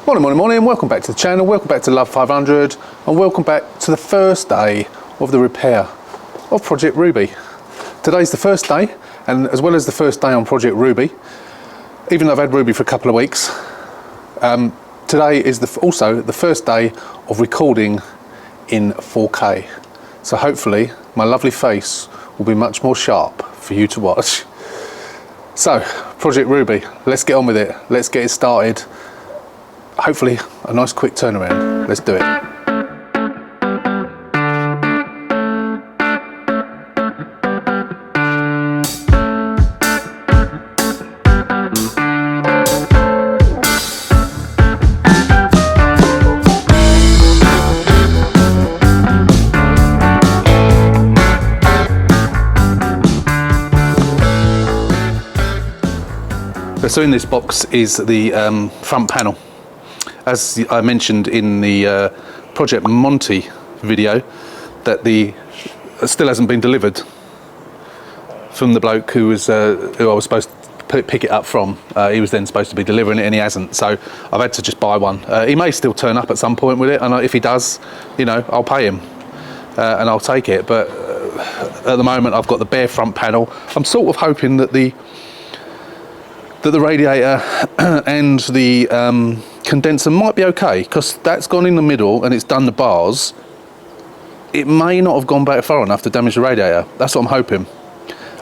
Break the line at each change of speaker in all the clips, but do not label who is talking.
Morning, welcome back to the channel, welcome back to Love 500, and welcome back to the first day of the repair of Project Ruby. Today's the first day, and as well as the first day on Project Ruby, even though I've had Ruby for a couple of weeks, today is also the first day of recording in 4K. So hopefully my lovely face will be much more sharp for you to watch. So, Project Ruby, let's get on with it, let's get it started. Hopefully a nice quick turnaround. Let's do it. So in this box is the front panel. As I mentioned in the Project Monty video, that still hasn't been delivered from the bloke who I was supposed to pick it up from. He was then supposed to be delivering it, and he hasn't. So I've had to just buy one. He may still turn up at some point with it, and if he does, you know, I'll pay him and I'll take it. But at the moment, I've got the bare front panel. I'm sort of hoping that the radiator and the condenser might be okay, because that's gone in the middle and it's done the bars. It may not have gone back far enough to damage the radiator. That's what I'm hoping.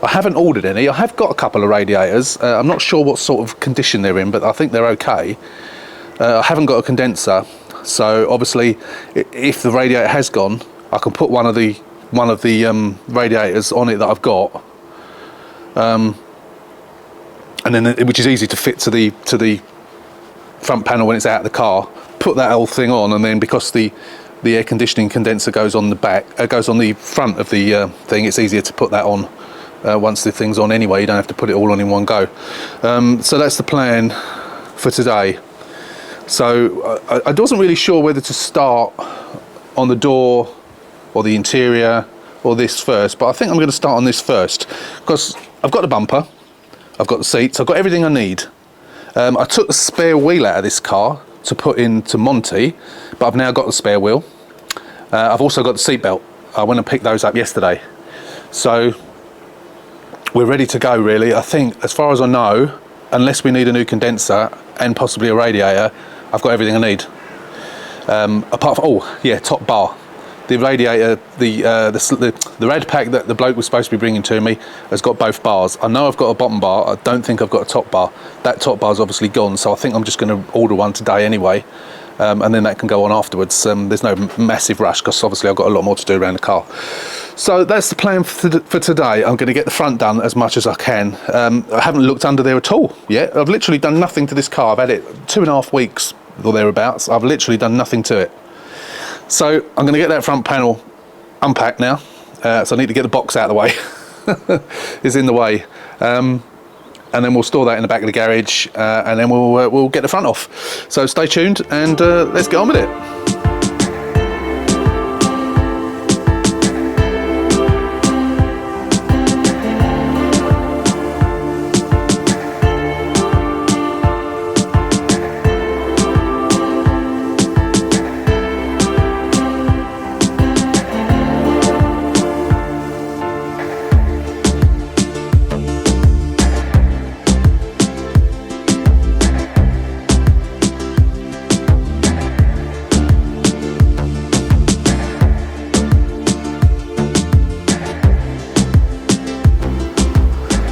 I haven't ordered any. I have got a couple of radiators. I'm not sure what sort of condition they're in, but I think they're okay. I haven't got a condenser, so obviously if the radiator has gone, I can put one of the radiators on it that I've got, and then which is easy to fit to the front panel when it's out of the car. Put that whole thing on, and then because the air conditioning condenser goes on the back, goes on the front of the thing, it's easier to put that on once the thing's on anyway. You don't have to put it all on in one go. So that's the plan for today. So I wasn't really sure whether to start on the door or the interior or this first, but I think I'm going to start on this first, because I've got the bumper, I've got the seats, I've got everything I need. I took the spare wheel out of this car to put into Monty, but I've now got the spare wheel. I've also got the seat belt. I went and picked those up yesterday. So we're ready to go, really. I think, as far as I know, unless we need a new condenser and possibly a radiator, I've got everything I need. Apart from, oh yeah, top bar. The radiator, the rad pack that the bloke was supposed to be bringing to me has got both bars. I know I've got a bottom bar. I don't think I've got a top bar. That top bar's obviously gone, so I think I'm just going to order one today anyway, and then that can go on afterwards. There's no massive rush, because obviously I've got a lot more to do around the car. So that's the plan for today. I'm going to get the front done as much as I can. I haven't looked under there at all yet. I've literally done nothing to this car. I've had it 2.5 weeks or thereabouts. I've literally done nothing to it. So I'm going to get that front panel unpacked now. So I need to get the box out of the way. It's in the way. And then we'll store that in the back of the garage, and then we'll get the front off. So stay tuned, and let's get on with it.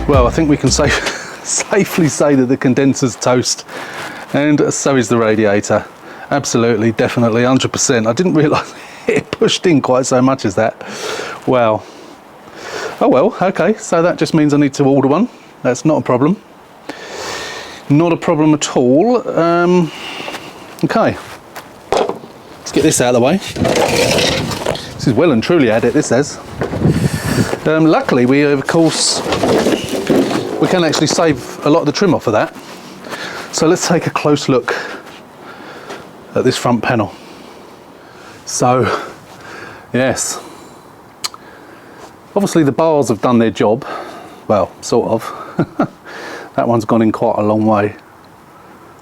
Well, I think we can safely say that the condenser's toast, and so is the radiator. Absolutely, definitely, 100%. I didn't realise it pushed in quite so much as that. Wow. Oh well, okay, so that just means I need to order one. That's not a problem. Not a problem at all. Okay, let's get this out of the way. This is well and truly at it, this says. Luckily, we of course, we can actually save a lot of the trim off of that. So let's take a close look at this front panel. So, yes, obviously the bars have done their job. Well, sort of. That one's gone in quite a long way.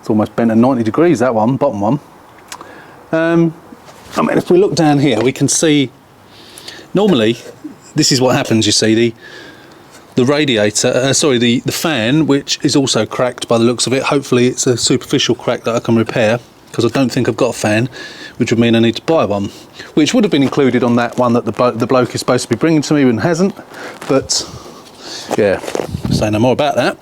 It's almost bent at 90 degrees, that one, bottom one. I mean, if we look down here, we can see, normally, this is what happens, you see, the radiator, the fan, which is also cracked by the looks of it. Hopefully it's a superficial crack that I can repair, because I don't think I've got a fan, which would mean I need to buy one, which would have been included on that one that the bloke is supposed to be bringing to me and hasn't. But yeah, say no more about that.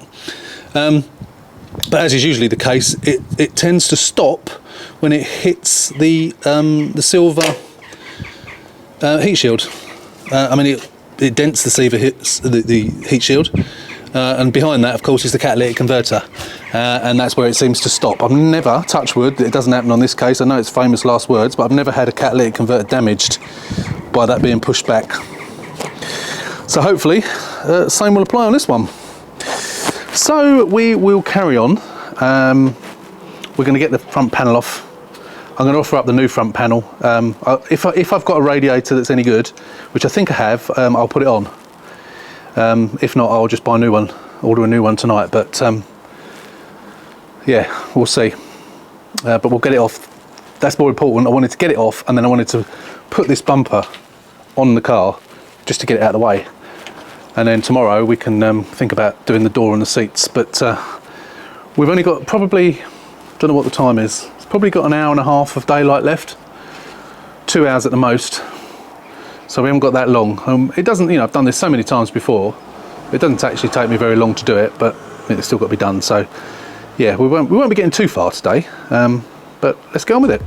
But as is usually the case, it tends to stop when it hits the silver heat shield. I mean, it dents the silver the heat shield, and behind that, of course, is the catalytic converter, and that's where it seems to stop. I've never, touch wood, it doesn't happen on this case, I know it's famous last words, but I've never had a catalytic converter damaged by that being pushed back. So hopefully, same will apply on this one. So we will carry on. We're going to get the front panel off. I'm going to offer up the new front panel. If I've got a radiator that's any good, which I think I have, I'll put it on. If not, I'll just buy a new one, order a new one tonight. But yeah, we'll see. But we'll get it off. That's more important. I wanted to get it off, and then I wanted to put this bumper on the car just to get it out of the way. And then tomorrow we can think about doing the door and the seats. But we've only got probably, don't know what the time is. It's probably got an hour and a half of daylight left. 2 hours at the most. So we haven't got that long. It doesn't, you know, I've done this so many times before. It doesn't actually take me very long to do it, but it's still got to be done. So yeah, we won't be getting too far today. But let's get on with it.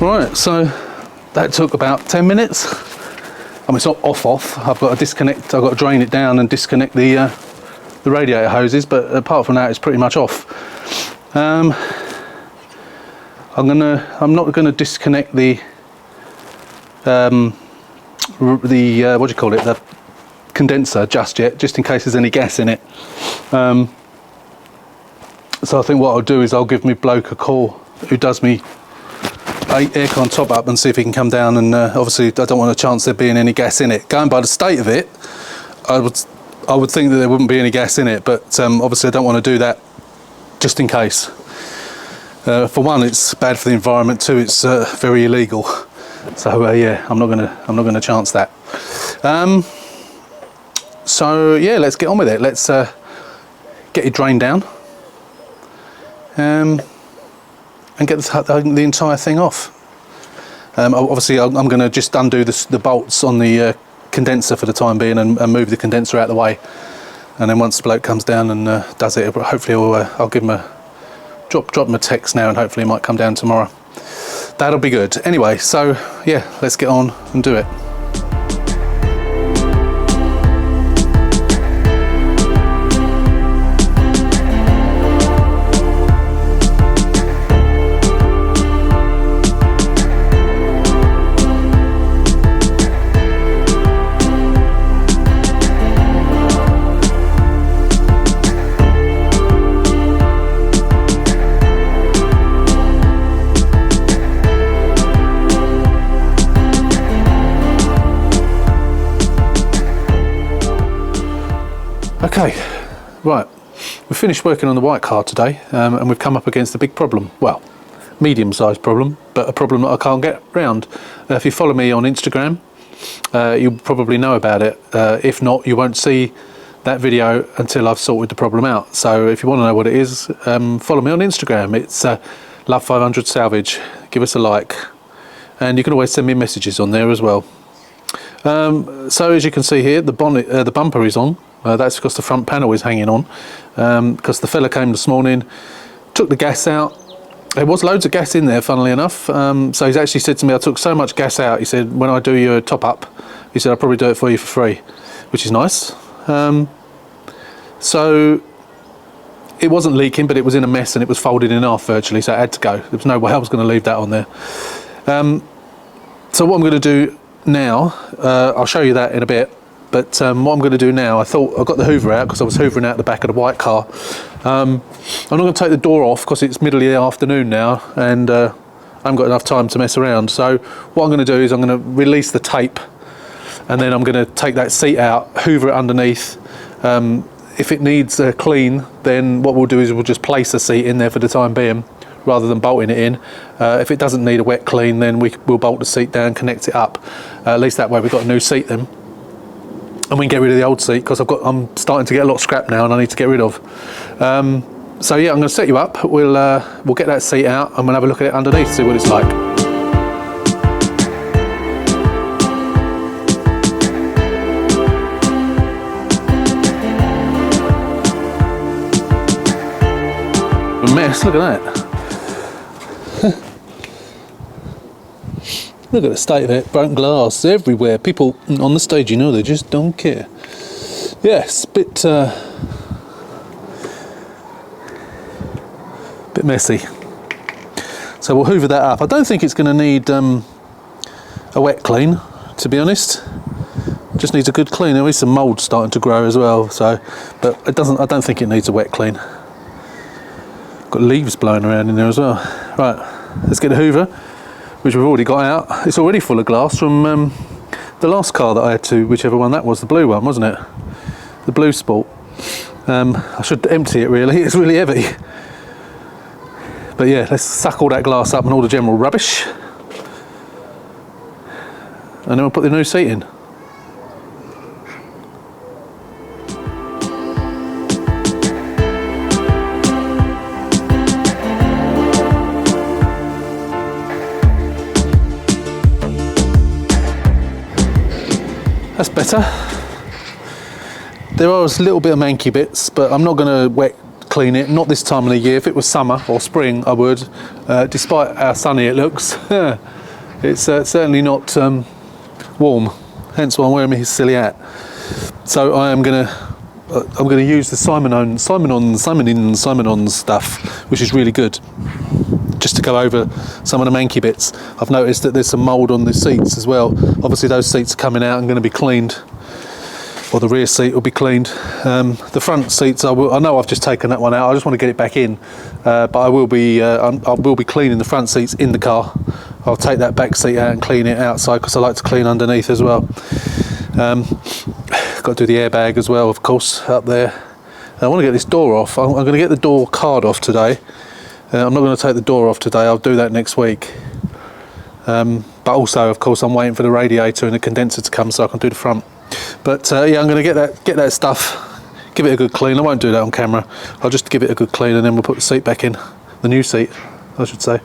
Right, so that took about 10 minutes. I mean, it's not off. I've got to disconnect, I've got to drain it down and disconnect the radiator hoses, but apart from that, it's pretty much off. I'm not gonna disconnect the what do you call it, the condenser just yet, just in case there's any gas in it. So I think what I'll do is I'll give my bloke a call who does me aircon top up and see if he can come down, and obviously I don't want a chance there being any gas in it. Going by the state of it, I would think that there wouldn't be any gas in it, but obviously I don't want to do that just in case. For one, it's bad for the environment. Two, it's very illegal. So yeah, I'm not gonna chance that. So yeah, let's get on with it. Let's get it drained down. And get the entire thing off. Obviously I'm going to just undo the bolts on the condenser for the time being and move the condenser out of the way, and then once the bloke comes down and does it, hopefully I'll give him a drop him a text now, and hopefully he might come down tomorrow. That'll be good. Anyway, so yeah, let's get on and do it. Okay, right, we've finished working on the white car today, and we've come up against a big problem. Well, medium-sized problem, but a problem that I can't get round. If you follow me on Instagram, you'll probably know about it. If not, you won't see that video until I've sorted the problem out. So if you want to know what it is, follow me on Instagram. It's Love500 Salvage. Give us a like, and you can always send me messages on there as well. So as you can see here, the bonnet, the bumper is on. That's because the front panel is hanging on, because the fella came this morning, took the gas out. There was loads of gas in there, funnily enough. So he's actually said to me, I took so much gas out, he said, when I do your top up, he said, I'll probably do it for you for free, which is nice. So it wasn't leaking, but it was in a mess and it was folded in half virtually, so it had to go. There was no way I was going to leave that on there. So what I'm going to do now, I'll show you that in a bit, but what I'm going to do now, I thought I got the Hoover out because I was hoovering out the back of the white car. I'm not going to take the door off because it's middle of the afternoon now, and I haven't got enough time to mess around. So what I'm going to do is I'm going to release the tape, and then I'm going to take that seat out, hoover it underneath. If it needs a clean, then what we'll do is we'll just place the seat in there for the time being, rather than bolting it in. If it doesn't need a wet clean, then we'll bolt the seat down, connect it up. At least that way we've got a new seat then. And we can get rid of the old seat, because I'm starting to get a lot of scrap now and I need to get rid of. So yeah, I'm going to set you up. We'll get that seat out and we'll have a look at it underneath, see what it's like. A mess, look at that. Look at the state of it, broken glass everywhere. People on the stage, you know, they just don't care. Yes, bit messy. So we'll hoover that up. I don't think it's going to need a wet clean, to be honest. Just needs a good clean. There is some mould starting to grow as well, so, but it doesn't. I don't think it needs a wet clean. Got leaves blowing around in there as well. Right, let's get the hoover, which we've already got out. It's already full of glass from the last car that I had to, whichever one that was, the blue one, wasn't it? The blue Sport. I should empty it really, it's really heavy. But yeah, let's suck all that glass up and all the general rubbish. And then we'll put the new seat in. That's better. There are a little bit of manky bits, but I'm not going to wet clean it, not this time of the year. If it was summer or spring, I would. Despite how sunny it looks, it's certainly not warm. Hence why I'm wearing my silly hat. So I'm going to use the Simonons stuff, which is really good, just to go over some of the manky bits. I've noticed that there's some mould on the seats as well. Obviously those seats are coming out and going to be cleaned, or the rear seat will be cleaned. The front seats, I know I've just taken that one out. I just want to get it back in, but I will be cleaning the front seats in the car. I'll take that back seat out and clean it outside, because I like to clean underneath as well. Got to do the airbag as well, of course, up there. I want to get this door off. I'm going to get the door card off today. I'm not going to take the door off today. I'll do that next week. But also, of course, I'm waiting for the radiator and the condenser to come so I can do the front. But yeah, I'm going to get that stuff, give it a good clean. I won't do that on camera. I'll just give it a good clean and then we'll put the seat back in. The new seat, I should say.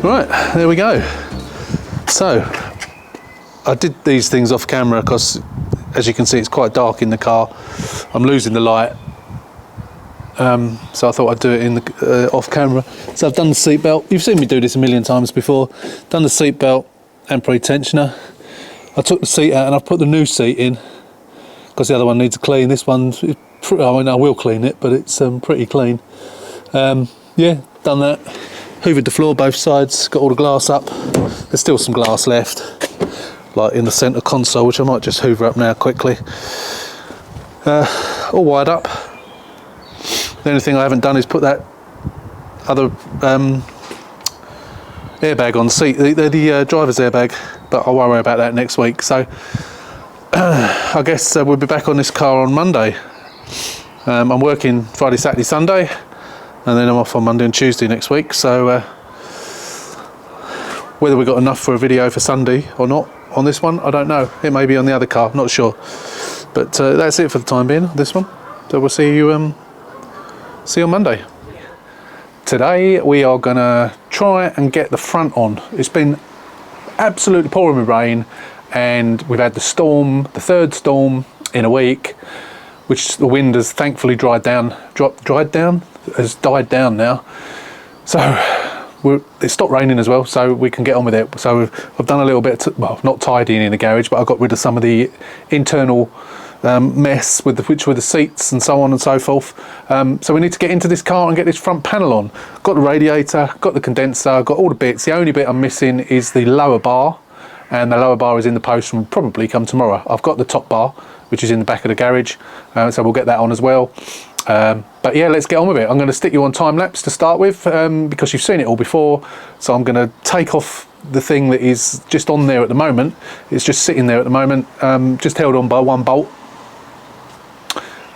Right, there we go. So I did these things off camera because, as you can see, it's quite dark in the car. I'm losing the light, So I thought I'd do it in the off camera. So I've done the seatbelt. You've seen me do this a million times before. Done the seatbelt and pre-tensioner. I took the seat out and I've put the new seat in because the other one needs a clean. This one's, I mean, I will clean it, but it's pretty clean. Yeah, done that. Hoovered the floor both sides, got all the glass up. There's still some glass left, like in the centre console, which I might just hoover up now quickly. All wired up. The only thing I haven't done is put that other airbag on the seat, the driver's airbag, but I'll worry about that next week. So I guess we'll be back on this car on Monday. I'm working Friday, Saturday, Sunday, and then I'm off on Monday and Tuesday next week. So whether we got enough for a video for Sunday or not on this one, I don't know. It may be on the other car, not sure. But that's it for the time being, this one. So we'll see you on Monday. Today we are gonna try and get the front on. It's been absolutely pouring with rain, and we've had the storm, the third storm in a week, which the wind has thankfully died down now. So it stopped raining as well, so we can get on with it. So I've done a little bit, well, not tidying in the garage, but I got rid of some of the internal mess with the seats and so on and so forth. So we need to get into this car and get this front panel on. Got the radiator, got the condenser, got all the bits. The only bit I'm missing is the lower bar, and the lower bar is in the post and will probably come tomorrow. I've got the top bar, which is in the back of the garage, so we'll get that on as well. But yeah, let's get on with it. I'm going to stick you on time lapse to start with, because you've seen it all before. So I'm going to take off the thing that is just on there at the moment. It's just sitting there at the moment, just held on by one bolt.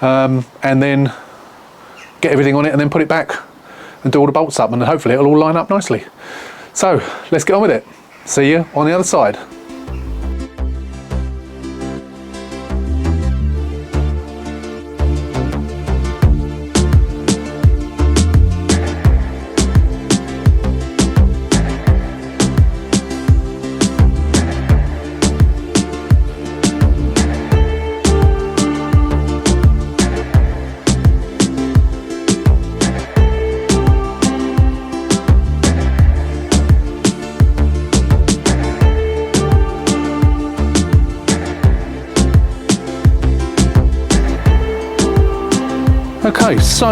And then get everything on it and then put it back and do all the bolts up, and hopefully it'll all line up nicely. So let's get on with it. See you on the other side. Okay, so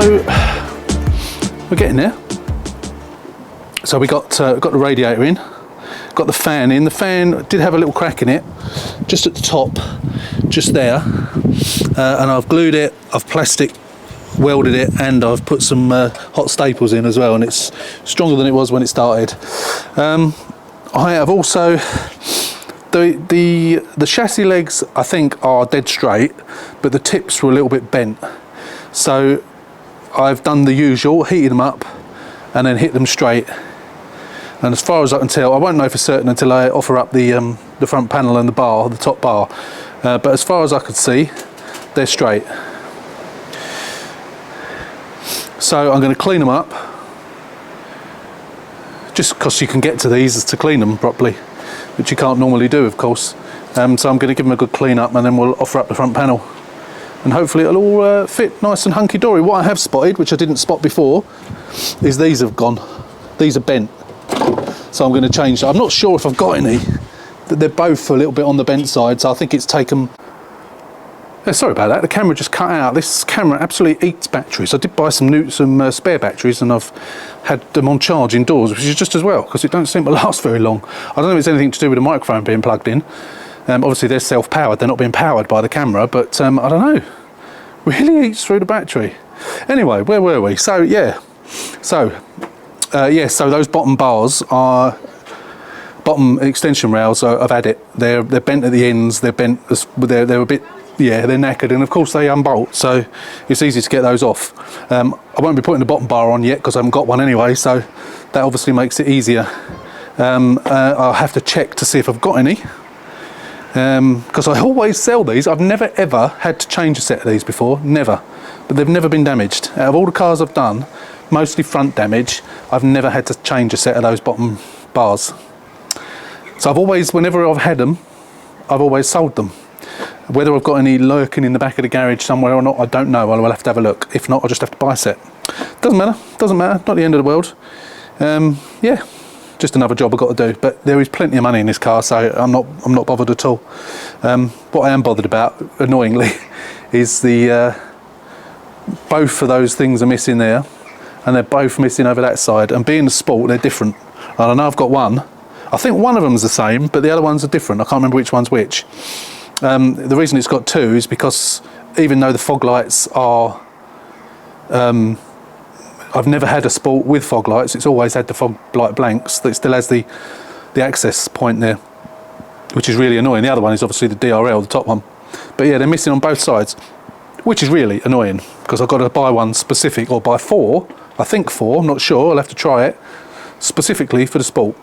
we're getting there. So we got the radiator in, got the fan in. The fan did have a little crack in it, just at the top, just there, and I've glued it, I've plastic welded it, and I've put some hot staples in as well, and it's stronger than it was when it started. I have also the chassis legs, I think, are dead straight, but the tips were a little bit bent. So I've done the usual, heated them up and then hit them straight. And as far as I can tell, I won't know for certain until I offer up the front panel and the bar, the top bar. But as far as I could see, they're straight. So I'm going to clean them up, just because you can get to these to clean them properly, which you can't normally do, of course. So I'm going to give them a good clean up, and then we'll offer up the front panel. And hopefully it'll all fit nice and hunky-dory. What I have spotted, which I didn't spot before, is these have gone. These are bent. So I'm going to change that. I'm not sure if I've got any. They're both a little bit on the bent side, so I think it's taken... Yeah, sorry about that, the camera just cut out. This camera absolutely eats batteries. I did buy some spare batteries, and I've had them on charge indoors, which is just as well, because it don't seem to last very long. I don't know if it's anything to do with the microphone being plugged in. Obviously they're self-powered, they're not being powered by the camera, but I don't know, really eats through the battery. Anyway, where were we? So yeah, so those bottom bars are, bottom extension rails I've had it, they're bent at the ends, they're bent, they're a bit, yeah, they're knackered, and of course they unbolt, so it's easy to get those off. I won't be putting the bottom bar on yet because I haven't got one anyway, so that obviously makes it easier. I'll have to check to see if I've got any. Because I always sell these. I've never ever had to change a set of these before, never, but they've never been damaged. Out of all the cars I've done, mostly front damage, I've never had to change a set of those bottom bars. So I've always, whenever I've had them, I've always sold them. Whether I've got any lurking in the back of the garage somewhere or not, I don't know. I'll have to have a look. If not, I'll just have to buy a set. Doesn't matter, not the end of the world. Yeah, just another job I've got to do. But there is plenty of money in this car, so I'm not bothered at all. What I am bothered about, annoyingly, is the both of those things are missing there, and they're both missing over that side. And being a Sport, they're different. And I know I've got one. I think one of them's the same, but the other ones are different. I can't remember which one's which. The reason it's got two is because even though the fog lights are, I've never had a Sport with fog lights. It's always had the fog light blanks. That still has the access point there, which is really annoying. The other one is obviously the DRL, the top one. But yeah, they're missing on both sides, which is really annoying because I've got to buy one specific, or buy four. I think four. I'm not sure. I'll have to try it specifically for the Sport.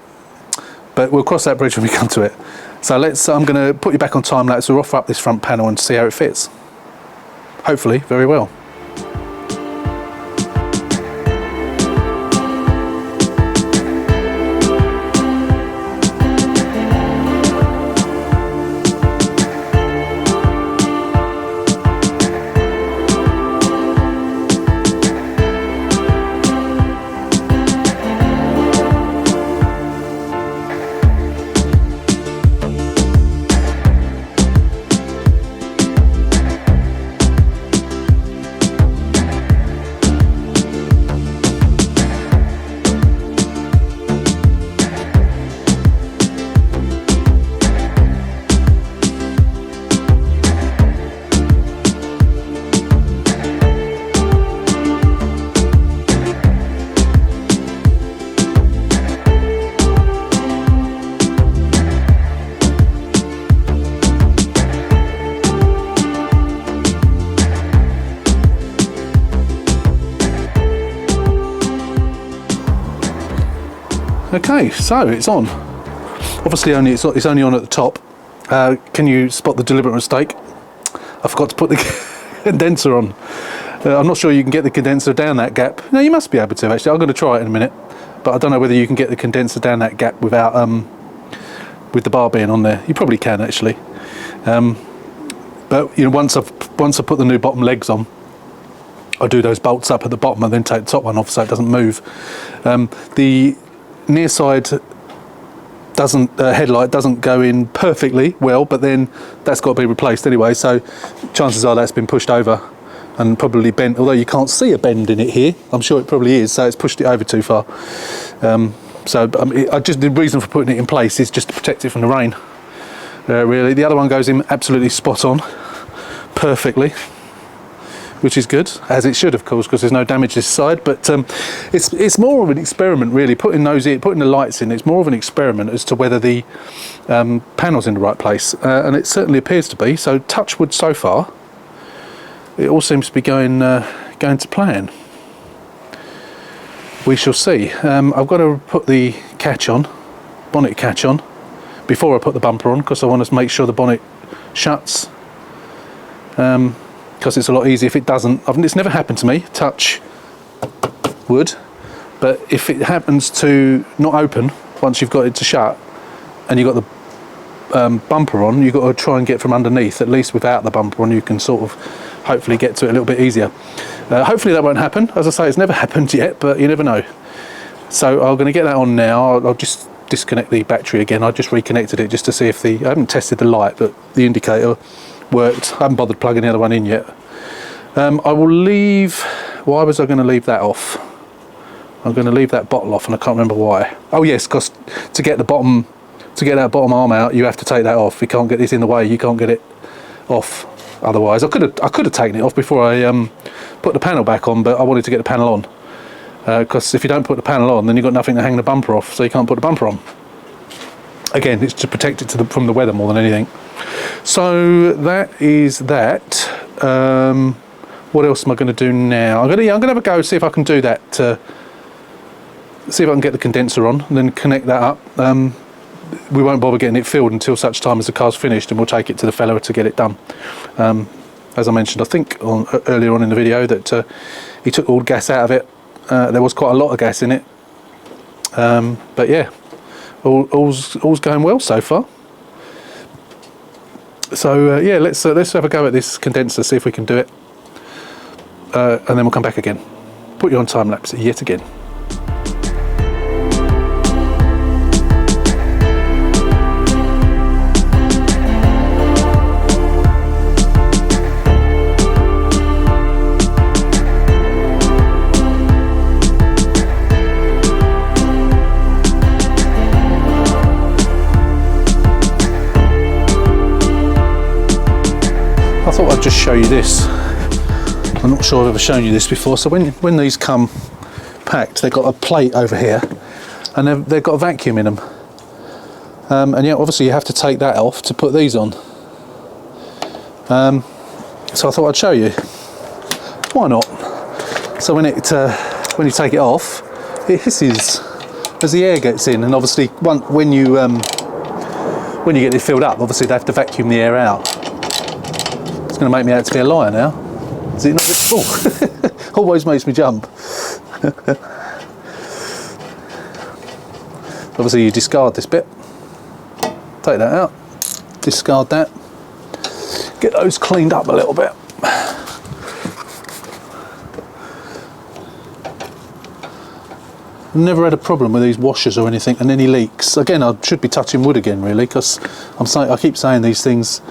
But we'll cross that bridge when we come to it. So I'm going to put you back on time lapse. We'll offer up this front panel and see how it fits. Hopefully, very well. Okay, so it's on. Obviously, it's only on at the top. Can you spot the deliberate mistake? I forgot to put the condenser on. I'm not sure you can get the condenser down that gap. No, you must be able to actually. I'm going to try it in a minute, but I don't know whether you can get the condenser down that gap without with the bar being on there. You probably can actually. But you know, once I put the new bottom legs on, I do those bolts up at the bottom and then take the top one off so it doesn't move. The near side headlight doesn't go in perfectly well, but then that's got to be replaced anyway, so chances are that's been pushed over and probably bent, although you can't see a bend in it here. I'm sure it probably is, so it's pushed it over too far. The reason for putting it in place is just to protect it from the rain, really. The other one goes in absolutely spot on, perfectly, which is good, as it should, of course, because there's no damage this side. But it's more of an experiment, really. Putting the lights in, it's more of an experiment as to whether the panel's in the right place, and it certainly appears to be. So touch wood so far. It all seems to be going to plan. We shall see. I've got to put the catch on, bonnet catch on, before I put the bumper on, because I want to make sure the bonnet shuts. Because it's a lot easier if it doesn't. It's never happened to me, touch wood, but if it happens to not open once you've got it to shut and you've got the bumper on, you've got to try and get from underneath. At least without the bumper on, you can sort of hopefully get to it a little bit easier. Hopefully that won't happen. As I say, it's never happened yet, but you never know. So I'm going to get that on now. I'll just disconnect the battery again. I just reconnected it just to see if I haven't tested the light, but the indicator worked. I haven't bothered plugging the other one in yet. I will leave. Why was I going to leave that off? I'm going to leave that bottle off, and I can't remember why. Oh yes, because to get that bottom arm out, you have to take that off. You can't get this in the way. You can't get it off. Otherwise, I could have taken it off before I put the panel back on, but I wanted to get the panel on, because if you don't put the panel on, then you've got nothing to hang the bumper off, so you can't put the bumper on. Again, it's to protect it from the weather more than anything. So that is that. What else am I going to do now? I'm going to have a go, see if I can do that. See if I can get the condenser on and then connect that up. We won't bother getting it filled until such time as the car's finished, and we'll take it to the fella to get it done. As I mentioned, I think earlier on in the video, that he took all the gas out of it. There was quite a lot of gas in it. But yeah, all's going well so far. So yeah, let's have a go at this condenser, see if we can do it, and then we'll come back again. Put you on time lapse yet again. I thought I'd just show you this. I'm not sure I've ever shown you this before. So when these come packed, they've got a plate over here, and they've got a vacuum in them. And yeah, obviously you have to take that off to put these on. So I thought I'd show you. Why not? So when you take it off, it hisses as the air gets in, and obviously when you get it filled up, obviously they have to vacuum the air out. It's going to make me out to be a liar now. Is it not? Oh, always makes me jump. Obviously you discard this bit. Take that out. Discard that. Get those cleaned up a little bit. I've never had a problem with these washers or anything, and any leaks. Again, I should be touching wood again, really, because I keep saying these things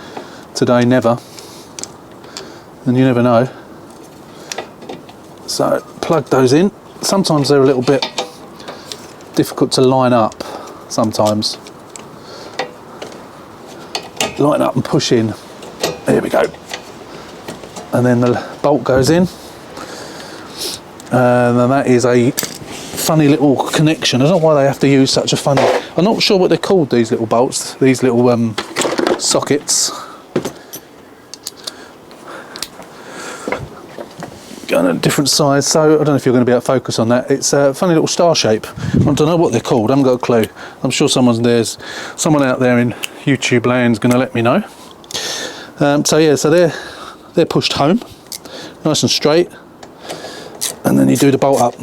today, never. And you never know. So plug those in. Sometimes they're a little bit difficult to line up. Sometimes line up and push in. There we go. And then the bolt goes in. And then that is a funny little connection. I don't know why they have to use such a funny. I'm not sure what they're called. These little bolts. These little sockets. Going a different size, so I don't know if you're going to be able to focus on that. It's a funny little star shape. I don't know what they're called. I haven't got a clue. I'm sure someone out there in YouTube land is going to let me know. So yeah, so they're pushed home, nice and straight, and then you do the bolt up.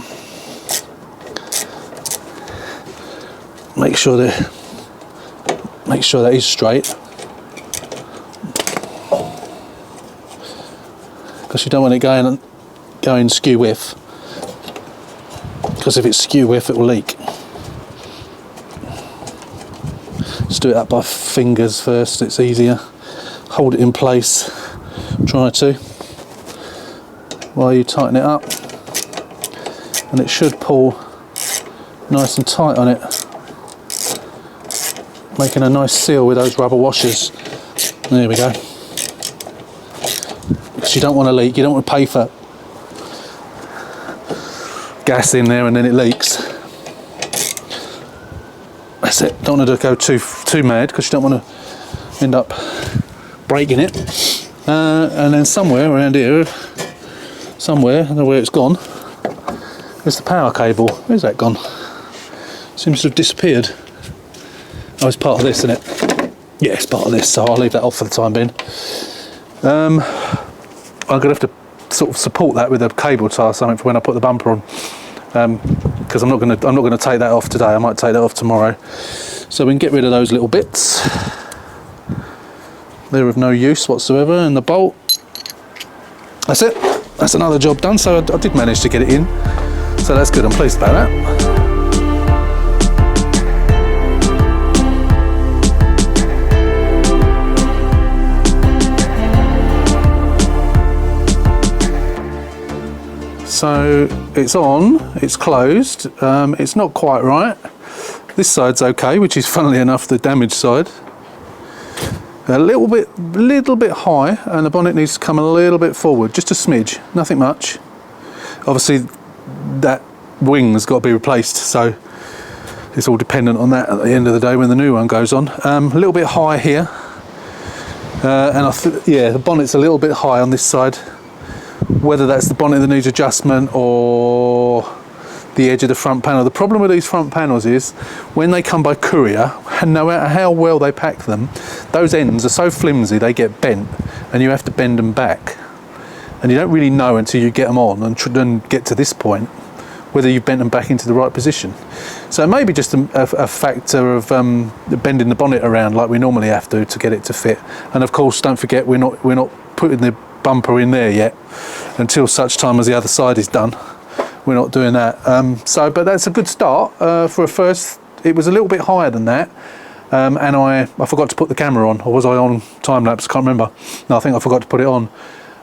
Make sure that is straight, because you don't want it going skew whiff, because if it's skew whiff it will leak. Just do it up by fingers first, it's easier. Hold it in place, try to, while you tighten it up, and it should pull nice and tight on it, making a nice seal with those rubber washers. There we go. Because you don't want to leak, you don't want to pay for gas in there and then it leaks. That's it. Don't want to go too mad, because you don't want to end up breaking it. And then somewhere around here, somewhere, I don't know where it's gone, is the power cable. Where's that gone? Seems to have disappeared. Oh, it's part of this, isn't it? Yeah, it's part of this, so I'll leave that off for the time being. I'm going to have to sort of support that with a cable tie or something for when I put the bumper on, because I'm not going to take that off today. I might take that off tomorrow, so we can get rid of those little bits. They're of no use whatsoever. And the bolt, that's it. That's another job done. So I did manage to get it in, so that's good. I'm pleased about that. So it's on, it's closed, it's not quite right. This side's okay, which is funnily enough the damaged side. A little bit high, and the bonnet needs to come a little bit forward, just a smidge, nothing much. Obviously that wing's got to be replaced, so it's all dependent on that at the end of the day when the new one goes on. A little bit high here, and yeah, the bonnet's a little bit high on this side. Whether that's the bonnet that needs adjustment or the edge of the front panel. The problem with these front panels is when they come by courier, and no matter how well they pack them, those ends are so flimsy they get bent, and you have to bend them back. And you don't really know until you get them on and get to this point whether you've bent them back into the right position. So it may be just a factor of bending the bonnet around like we normally have to get it to fit. And of course, don't forget, we're not putting the bumper in there yet until such time as the other side is done. We're not doing that. But that's a good start for a first. It was a little bit higher than that. And I forgot to put the camera on, or was I on time lapse? Can't remember. No, I think I forgot to put it on.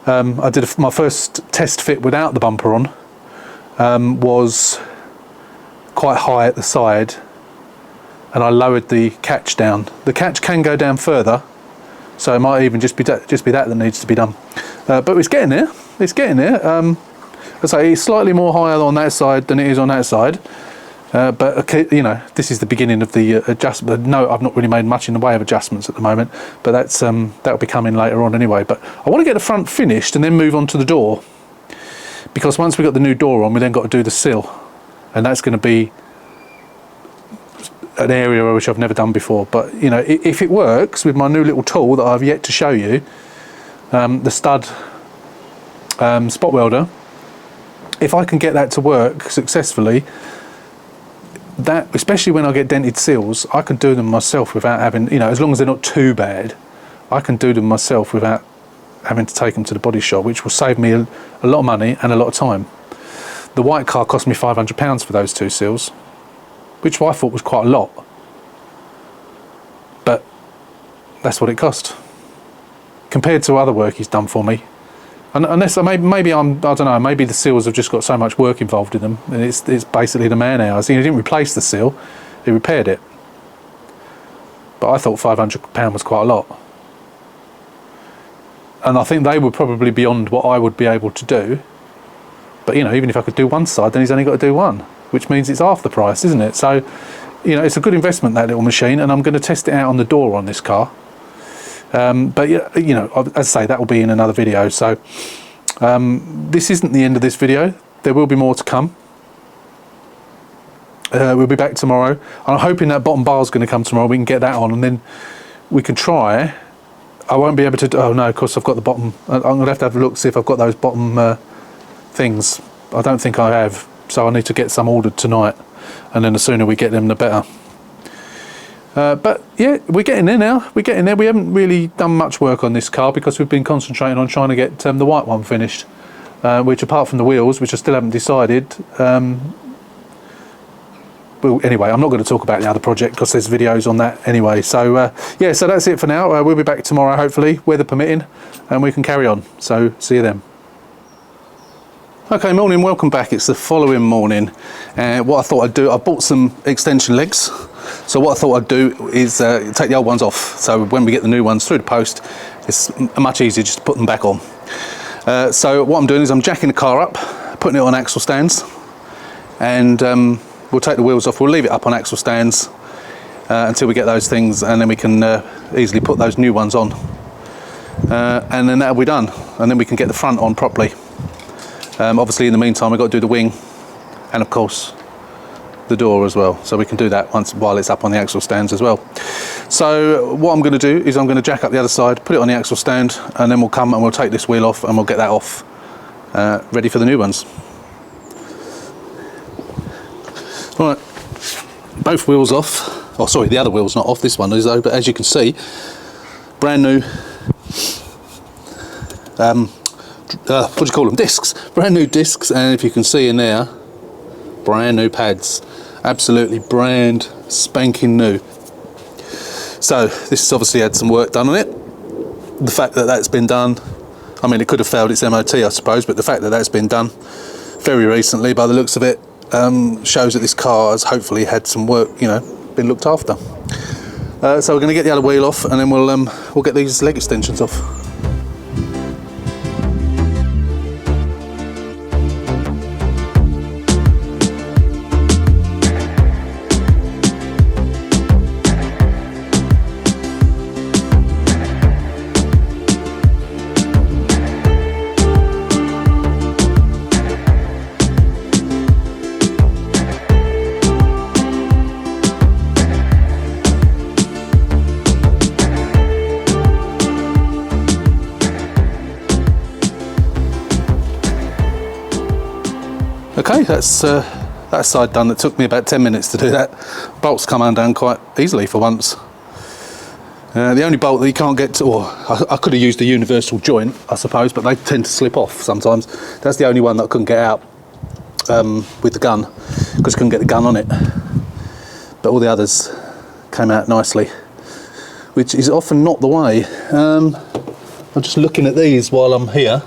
I did my first test fit without the bumper on. Was quite high at the side, and I lowered the catch down. The catch can go down further, so it might even just be that needs to be done. But it's getting there. It's getting there. I say it's slightly more higher on that side than it is on that side. But okay, you know, this is the beginning of the adjustment. No, I've not really made much in the way of adjustments at the moment, but that'll be coming later on anyway. But I want to get the front finished and then move on to the door, because once we've got the new door on, we then got to do the sill, and that's going to be an area which I've never done before. But you know, if it works with my new little tool that I've yet to show you, the stud spot welder, if I can get that to work successfully, that, especially when I get dented seals, I can do them myself without having, you know, as long as they're not too bad, I can do them myself without having to take them to the body shop, which will save me a lot of money and a lot of time. The white car cost me £500 for those two seals, which I thought was quite a lot, but that's what it cost compared to other work he's done for me. Unless maybe I don't know, maybe the seals have just got so much work involved in them, and it's basically the man hours. He didn't replace the seal, he repaired it. But I thought £500 was quite a lot. And I think they were probably beyond what I would be able to do. But you know, even if I could do one side, then he's only got to do one, which means it's half the price, isn't it? So, you know, it's a good investment, that little machine, and I'm going to test it out on the door on this car. But you know, as I say, that will be in another video. So this isn't the end of this video. There will be more to come. We'll be back tomorrow. I'm hoping that bottom bar is going to come tomorrow. We can get that on, and then we can try. I won't be able to. Oh no, of course I've got the bottom. I'm going to have a look, see if I've got those bottom things. I don't think I have. So I need to get some ordered tonight, and then the sooner we get them, the better. But yeah, we're getting there now. We're getting there. We haven't really done much work on this car because we've been concentrating on trying to get the white one finished, which, apart from the wheels, which I still haven't decided. Well, anyway, I'm not going to talk about the other project because there's videos on that anyway. So yeah, so that's it for now. We'll be back tomorrow, hopefully, weather permitting, and we can carry on. So see you then. Okay, morning, welcome back. It's the following morning, and what I thought I'd do, I bought some extension legs. So what I thought I'd do is take the old ones off, so when we get the new ones through the post, it's much easier just to put them back on. So what I'm doing is I'm jacking the car up, putting it on axle stands, and we'll take the wheels off. We'll leave it up on axle stands until we get those things, and then we can easily put those new ones on, and then that'll be done, and then we can get the front on properly. Obviously in the meantime we've got to do the wing, and of course the door as well, so we can do that while it's up on the axle stands as well. So what I'm going to do is I'm going to jack up the other side, put it on the axle stand, and then we'll come and we'll take this wheel off and we'll get that off, ready for the new ones. Right, both wheels off. Oh sorry, the other wheel's not off, this one is though, but as you can see, brand new what do you call them, discs, brand new discs, and if you can see in there, brand new pads, absolutely brand spanking new. So this has obviously had some work done on it. The fact that that's been done, I mean, it could have failed its MOT I suppose, but the fact that that's been done very recently by the looks of it shows that this car has hopefully had some work, you know, been looked after. So we're going to get the other wheel off, and then we'll get these leg extensions off. Okay, that's that side done. It took me about 10 minutes to do that. Bolts come undone quite easily for once. The only bolt that you can't get to, or I could have used a universal joint, I suppose, but they tend to slip off sometimes. That's the only one that I couldn't get out with the gun, because I couldn't get the gun on it. But all the others came out nicely, which is often not the way. I'm just looking at these while I'm here.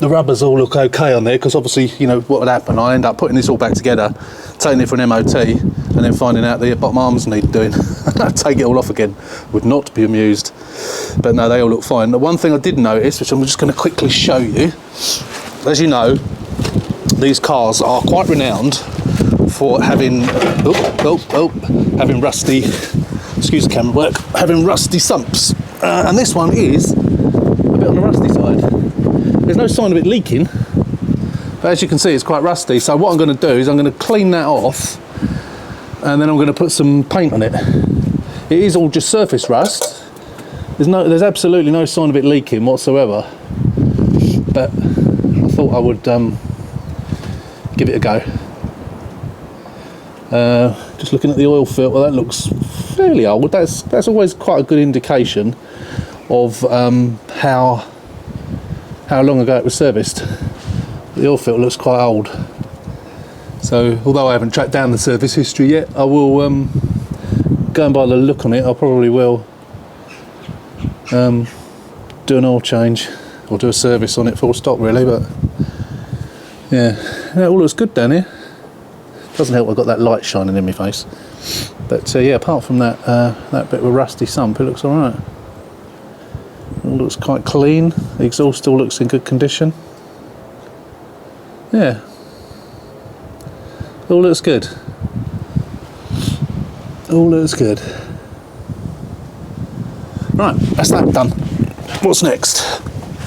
The rubbers all look okay on there, because obviously, you know, what would happen, I end up putting this all back together, taking it for an MOT, and then finding out the bottom arms need doing. Take it all off again. Would not be amused. But no, they all look fine. The one thing I did notice, which I'm just going to quickly show you, as you know, these cars are quite renowned for having, having rusty, excuse the camera work, having rusty sumps. And this one is a bit on the rusty side. There's no sign of it leaking, but as you can see, it's quite rusty. So what I'm going to do is I'm going to clean that off, and then I'm going to put some paint on it. It is all just surface rust. There's absolutely no sign of it leaking whatsoever. But I thought I would give it a go. Just looking at the oil filter, that looks fairly old. That's always quite a good indication of how long ago it was serviced. The oil filter looks quite old. So although I haven't tracked down the service history yet, I will, going by the look on it, I probably will do an oil change or do a service on it full stop really. But yeah, it all looks good down here. Doesn't help I've got that light shining in my face. But yeah, apart from that that bit of a rusty sump, it looks alright. It all looks quite clean. The exhaust still looks in good condition. Yeah, all looks good. All looks good. Right, that's that done. What's next?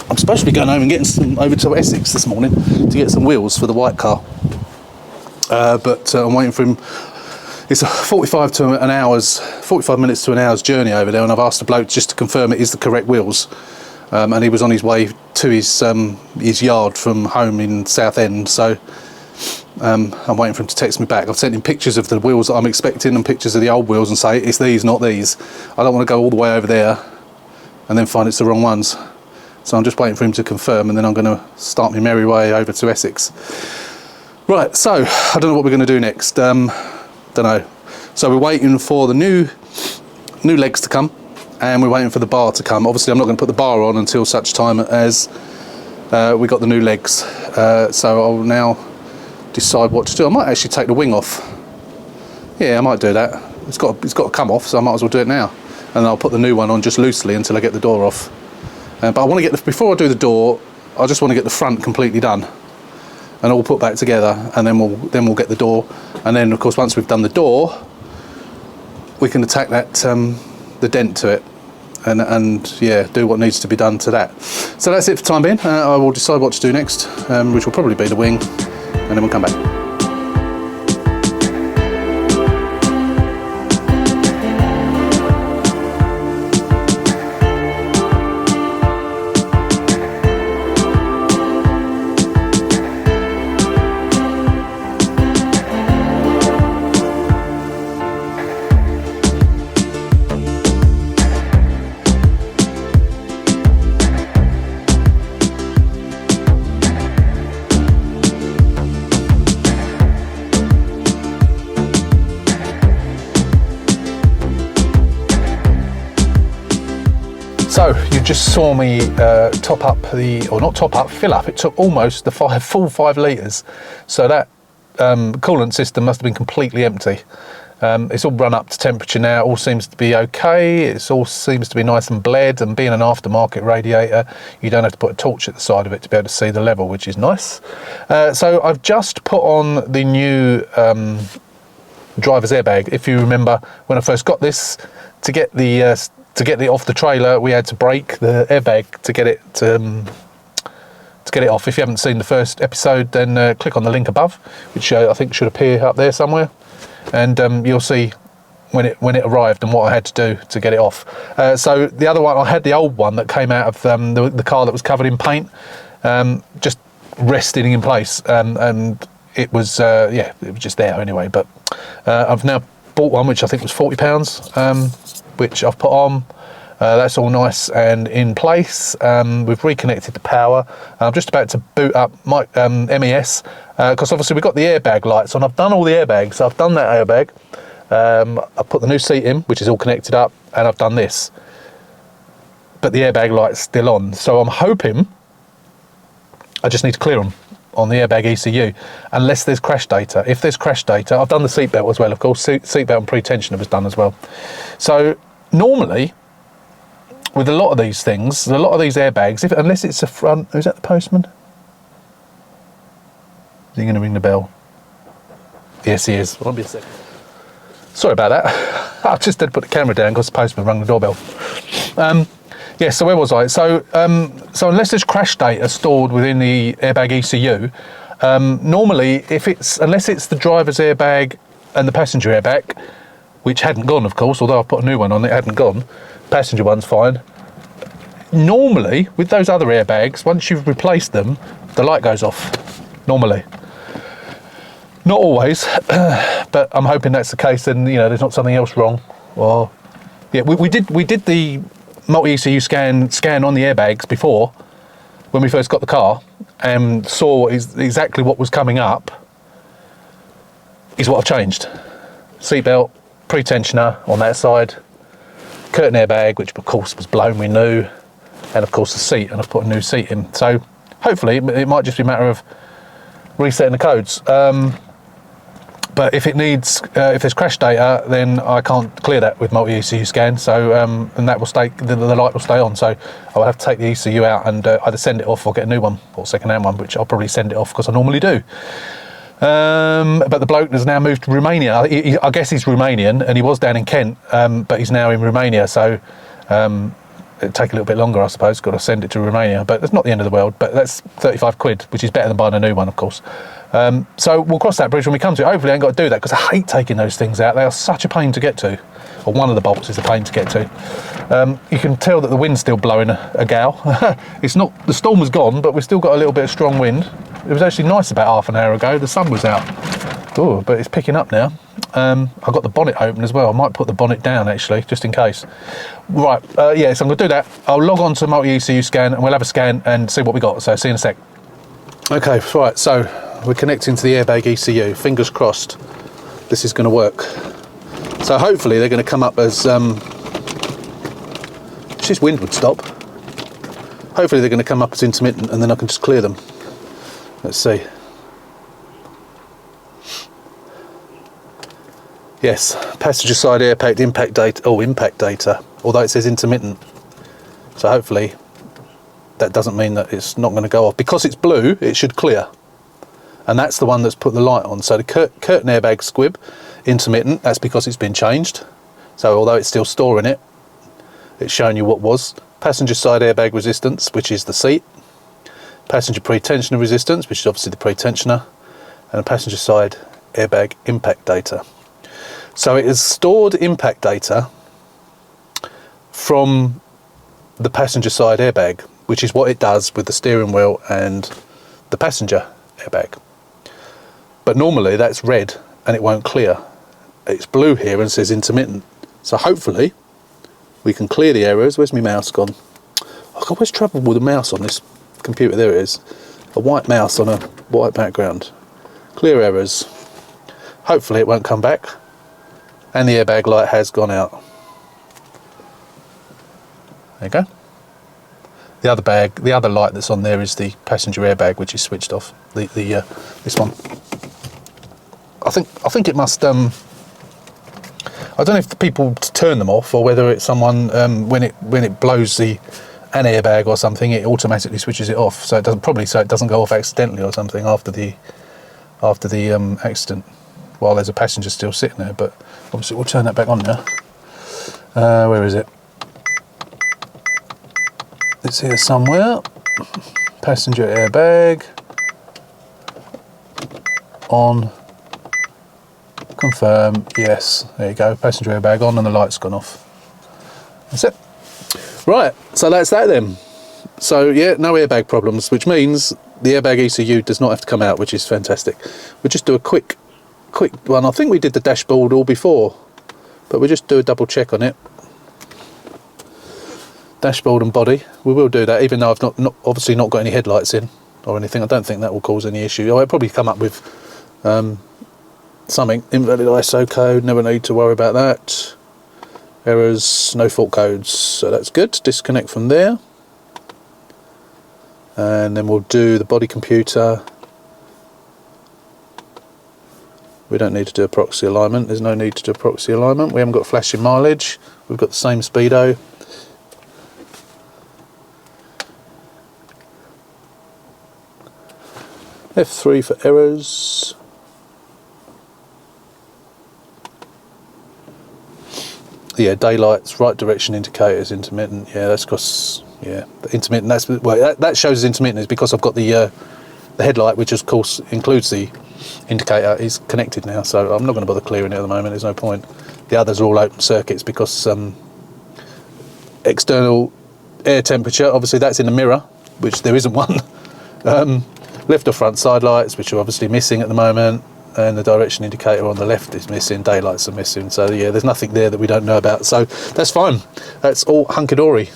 I'm supposed to be going home and getting some over to Essex this morning to get some wheels for the white car. But I'm waiting for him. It's a 45 minutes to an hour's journey over there, and I've asked the bloke just to confirm it is the correct wheels. And he was on his way to his yard from home in Southend, so I'm waiting for him to text me back. I've sent him pictures of the wheels that I'm expecting and pictures of the old wheels and say it's these, not these. I don't want to go all the way over there and then find it's the wrong ones. So I'm just waiting for him to confirm, and then I'm going to start my merry way over to Essex. Right, so I don't know what we're going to do next. Don't know. So we're waiting for the new legs to come, and we're waiting for the bar to come. Obviously I'm not going to put the bar on until such time as we got the new legs. So I'll now decide what to do. I might actually take the wing off. Yeah, I might do that. It's got to come off, so I might as well do it now. And I'll put the new one on just loosely until I get the door off. But I want to get before I do the door, I just want to get the front completely done and all put back together, and then we'll get the door. And then of course once we've done the door, we can attack that the dent to it, and yeah, do what needs to be done to that. So that's it for the time being. I will decide what to do next, which will probably be the wing, and then we'll come back. So you just saw me fill up. It took almost the full 5 litres. So that coolant system must have been completely empty. It's all run up to temperature now. It all seems to be okay. It all seems to be nice and bled, and being an aftermarket radiator, you don't have to put a torch at the side of it to be able to see the level, which is nice. So I've just put on the new driver's airbag. If you remember, when I first got this, to get it off the trailer, we had to break the airbag to get it off. If you haven't seen the first episode, then click on the link above, which I think should appear up there somewhere, and you'll see when it arrived and what I had to do to get it off. So the other one, I had the old one that came out of the car that was covered in paint, just resting in place, and it was yeah, it was just there anyway. But I've now bought one which I think was £40, which I've put on. That's all nice and in place. We've reconnected the power. I'm just about to boot up my MES, because obviously we've got the airbag lights on. I've done all the airbags. So I've done that airbag. I've put the new seat in, which is all connected up, and I've done this. But the airbag light's still on. So I'm hoping I just need to clear them on the airbag ECU, unless there's crash data. If there's crash data, I've done the seatbelt as well, of course. Seatbelt and pre-tensioner was done as well. So normally, with a lot of these things, a lot of these airbags, unless it's a front, is that the postman? Is he going to ring the bell? Yes, he is. Won't be a second. Sorry about that. I just had to put the camera down because the postman rang the doorbell. Yeah, so where was I? So unless there's crash data stored within the airbag ECU, normally, unless it's the driver's airbag and the passenger airbag, which hadn't gone, of course, although I've put a new one on, it hadn't gone. Passenger one's fine. Normally, with those other airbags, once you've replaced them, the light goes off. Normally. Not always, but I'm hoping that's the case, and you know, there's not something else wrong. Or yeah, we did the multi-ECU scan on the airbags before, when we first got the car, and saw exactly what was coming up is what I've changed. Seatbelt, pre-tensioner on that side, curtain airbag, which of course was blown, we knew, and of course the seat, and I've put a new seat in. So hopefully it might just be a matter of resetting the codes. But if it needs, if there's crash data, then I can't clear that with multi-ECU scan. So and that will stay, the light will stay on. So I will have to take the ECU out and either send it off or get a new one, or second-hand one, which I'll probably send it off because I normally do. But the bloke has now moved to Romania. I guess he's Romanian, and he was down in Kent, but he's now in Romania. So it'd take a little bit longer, I suppose. Got to send it to Romania, but it's not the end of the world. But that's 35 quid, which is better than buying a new one, of course. So we'll cross that bridge when we come to it. Hopefully I ain't got to do that, because I hate taking those things out. They are such a pain to get to. Or one of the bolts is a pain to get to. You can tell that the wind's still blowing a gale. It's not, the storm was gone, but we've still got a little bit of strong wind. It was actually nice about half an hour ago. The sun was out. Oh, but it's picking up now. I've got the bonnet open as well. I might put the bonnet down, actually, just in case. Right, yeah, so I'm going to do that. I'll log on to multi-ECU scan, and we'll have a scan and see what we got. So see you in a sec. Okay, right, so we're connecting to the airbag ECU. Fingers crossed this is going to work. So hopefully they're going to come up as... this wind would stop. Hopefully they're going to come up as intermittent, and then I can just clear them. Let's see. Yes, passenger side airbag impact data. Oh, impact data. Although it says intermittent. So hopefully that doesn't mean that it's not going to go off. Because it's blue, it should clear. And that's the one that's put the light on. So the curtain airbag squib, intermittent, that's because it's been changed. So although it's still storing it, it's showing you what was. Passenger side airbag resistance, which is the seat. Passenger pre-tensioner resistance, which is obviously the pre-tensioner. And a passenger side airbag impact data. So it has stored impact data from the passenger side airbag, which is what it does with the steering wheel and the passenger airbag. But normally that's red and it won't clear. It's blue here and says intermittent. So hopefully we can clear the errors. Where's my mouse gone? I've always trouble with the mouse on this computer. There it is. A white mouse on a white background. Clear errors. Hopefully it won't come back. And the airbag light has gone out. There you go. The other light that's on there is the passenger airbag, which is switched off. This one. I think it must. I don't know if people turn them off or whether it's someone when it blows an airbag or something, it automatically switches it off. So it doesn't go off accidentally or something after the accident, while there's a passenger still sitting there. But obviously we'll turn that back on now. Where is it? It's here somewhere. Passenger airbag on. Confirm. Yes, there you go. Passenger airbag on and the light's gone off. That's it. Right, so that's that then. So yeah, no airbag problems, which means the airbag ECU does not have to come out, which is fantastic. We'll just do a quick one. I think we did the dashboard all before, but we'll just do a double check on it. Dashboard and body, we will do that, even though I've not obviously not got any headlights in or anything. I don't think that will cause any issue. I'll probably come up with something. Invalid ISO code, never need to worry about that. Errors, no fault codes, so that's good. Disconnect from there. And then we'll do the body computer. We don't need to do a proxy alignment. There's no need to do a proxy alignment. We haven't got flashing mileage. We've got the same speedo. F3 for errors. Yeah, daylights, right direction indicators, intermittent. Yeah, that's because, yeah, the intermittent. That's, well, that shows as intermittent is because I've got the headlight, which of course includes the indicator, is connected now. So I'm not going to bother clearing it at the moment. There's no point. The others are all open circuits because external air temperature, obviously that's in the mirror, which there isn't one. Left or front side lights, which are obviously missing at the moment, and the direction indicator on the left is missing, daylights are missing, so yeah, there's nothing there that we don't know about, so that's fine. That's all hunky-dory.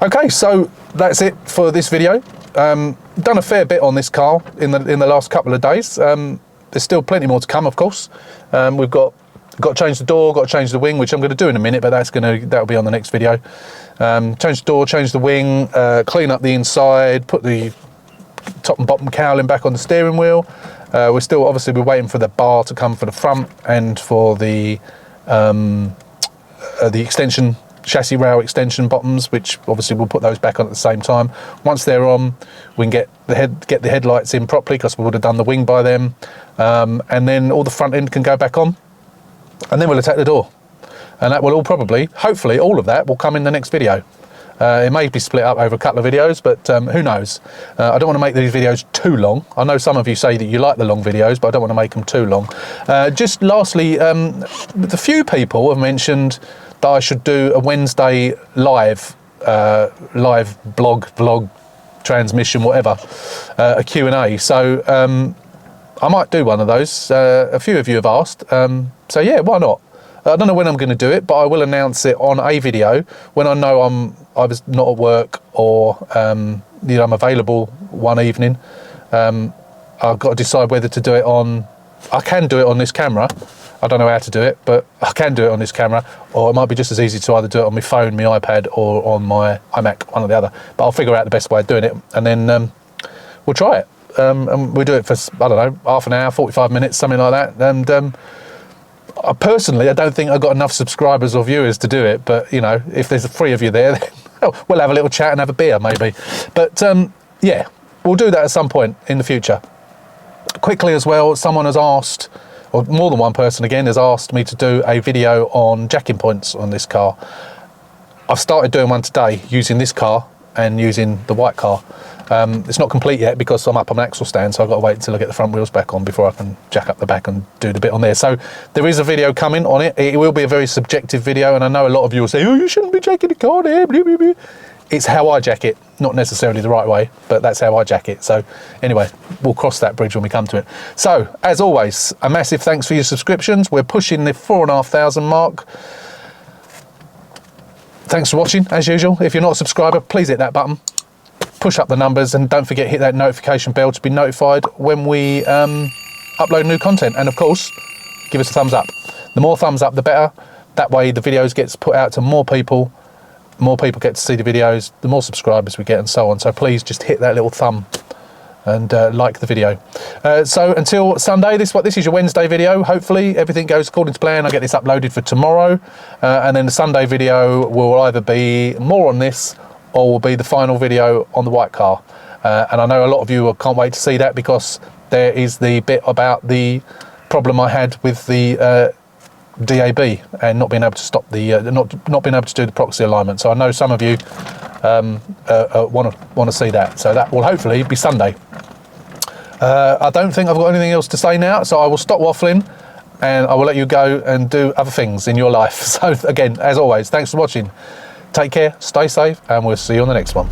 Okay, so that's it for this video. Done a fair bit on this car in the last couple of days. There's still plenty more to come, of course. We've got to change the door, got to change the wing, which I'm going to do in a minute, but that'll be on the next video. Change the door, change the wing, clean up the inside, put the top and bottom cowling back on the steering wheel. We're waiting for the bar to come for the front and for the extension, chassis rail extension bottoms, which obviously we'll put those back on at the same time. Once they're on, we can get the headlights in properly, because we would have done the wing by then, and then all the front end can go back on, and then we'll attack the door, and that will all hopefully all of that will come in the next video. It may be split up over a couple of videos, but who knows. I don't want to make these videos too long. I know some of you say that you like the long videos, but I don't want to make them too long. Just lastly, a few people have mentioned that I should do a Wednesday live vlog, transmission, whatever, a Q&A. So I might do one of those. A few of you have asked. So yeah, why not? I don't know when I'm going to do it, but I will announce it on a video when I know I was not at work, or I'm available one evening. I've got to decide whether to do it on. I can do it on this camera. I don't know how to do it, but I can do it on this camera, or it might be just as easy to either do it on my phone, my iPad, or on my iMac, one or the other. But I'll figure out the best way of doing it, and then we'll try it. And we'll do it for, I don't know, half an hour, 45 minutes, something like that. And personally, I don't think I've got enough subscribers or viewers to do it, but if there's 3 of you there, then we'll have a little chat and have a beer maybe. But yeah, we'll do that at some point in the future. Quickly as well, someone has asked, or more than one person again has asked me to do a video on jacking points on this car. I've started doing one today using this car and using the white car. It's not complete yet because I'm up on an axle stand, so I've got to wait until I get the front wheels back on before I can jack up the back and do the bit on there. So there is a video coming on it. It will be a very subjective video, and I know a lot of you will say, oh, you shouldn't be jacking the car there, blah, blah, blah. It's how I jack it, not necessarily the right way, but that's how I jack it. So anyway, we'll cross that bridge when we come to it. So as always, a massive thanks for your subscriptions. We're pushing the 4,500 mark. Thanks for watching, as usual. If you're not a subscriber, please hit that button. Push up the numbers, and don't forget, hit that notification bell to be notified when we upload new content. And of course, give us a thumbs up. The more thumbs up, the better. That way the videos gets put out to more people get to see the videos, the more subscribers we get, and so on. So please just hit that little thumb and like the video. So until Sunday, this is your Wednesday video. Hopefully everything goes according to plan. I get this uploaded for tomorrow, and then the Sunday video will either be more on this, or will be the final video on the white car. And I know a lot of you can't wait to see that, because there is the bit about the problem I had with the DAB and not being able to stop the not being able to do the proxy alignment. So I know some of you want to see that. So that will hopefully be Sunday. I don't think I've got anything else to say now, so I will stop waffling and I will let you go and do other things in your life. So again, as always, thanks for watching. Take care, stay safe, and we'll see you on the next one.